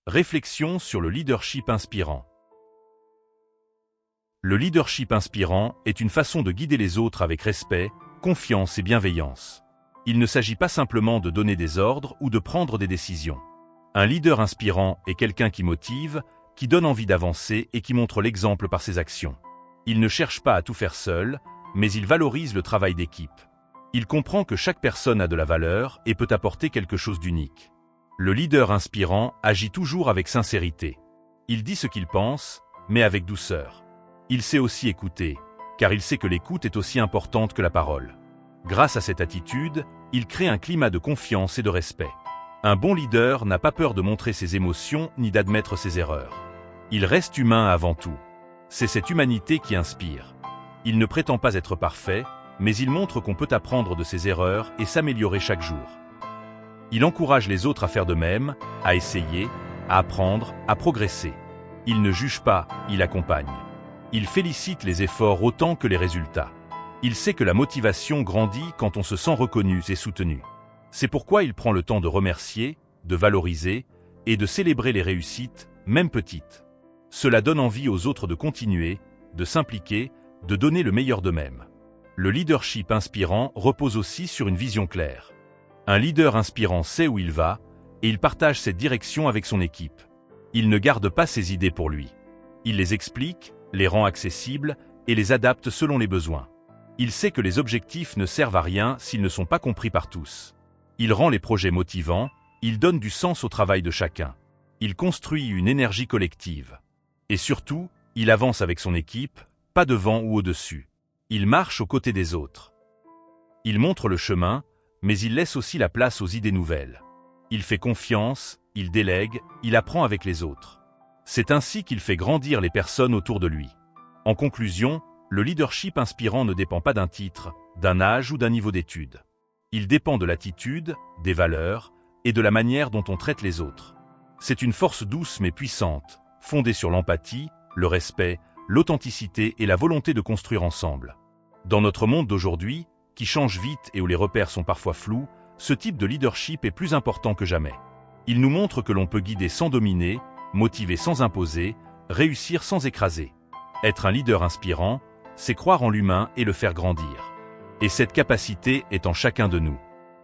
Réflexion sur le leadership inspirant. Le leadership inspirant est une façon de guider les autres avec respect, confiance et bienveillance. Il ne s'agit pas simplement de donner des ordres ou de prendre des décisions. Un leader inspirant est quelqu'un qui motive, qui donne envie d'avancer et qui montre l'exemple par ses actions. Il ne cherche pas à tout faire seul, mais il valorise le travail d'équipe. Il comprend que chaque personne a de la valeur et peut apporter quelque chose d'unique. Le leader inspirant agit toujours avec sincérité. Il dit ce qu'il pense, mais avec douceur. Il sait aussi écouter, car il sait que l'écoute est aussi importante que la parole. Grâce à cette attitude, il crée un climat de confiance et de respect. Un bon leader n'a pas peur de montrer ses émotions ni d'admettre ses erreurs. Il reste humain avant tout. C'est cette humanité qui inspire. Il ne prétend pas être parfait, mais il montre qu'on peut apprendre de ses erreurs et s'améliorer chaque jour. Il encourage les autres à faire de même, à essayer, à apprendre, à progresser. Il ne juge pas, il accompagne. Il félicite les efforts autant que les résultats. Il sait que la motivation grandit quand on se sent reconnu et soutenu. C'est pourquoi il prend le temps de remercier, de valoriser et de célébrer les réussites, même petites. Cela donne envie aux autres de continuer, de s'impliquer, de donner le meilleur d'eux-mêmes. Le leadership inspirant repose aussi sur une vision claire. Un leader inspirant sait où il va, et il partage cette direction avec son équipe. Il ne garde pas ses idées pour lui. Il les explique, les rend accessibles et les adapte selon les besoins. Il sait que les objectifs ne servent à rien s'ils ne sont pas compris par tous. Il rend les projets motivants, il donne du sens au travail de chacun. Il construit une énergie collective. Et surtout, il avance avec son équipe, pas devant ou au-dessus. Il marche aux côtés des autres. Il montre le chemin, mais il laisse aussi la place aux idées nouvelles. Il fait confiance, il délègue, il apprend avec les autres. C'est ainsi qu'il fait grandir les personnes autour de lui. En conclusion, le leadership inspirant ne dépend pas d'un titre, d'un âge ou d'un niveau d'études. Il dépend de l'attitude, des valeurs et de la manière dont on traite les autres. C'est une force douce mais puissante, fondée sur l'empathie, le respect, l'authenticité et la volonté de construire ensemble. Dans notre monde d'aujourd'hui, qui change vite et où les repères sont parfois flous, ce type de leadership est plus important que jamais. Il nous montre que l'on peut guider sans dominer, motiver sans imposer, réussir sans écraser. Être un leader inspirant, c'est croire en l'humain et le faire grandir. Et cette capacité est en chacun de nous.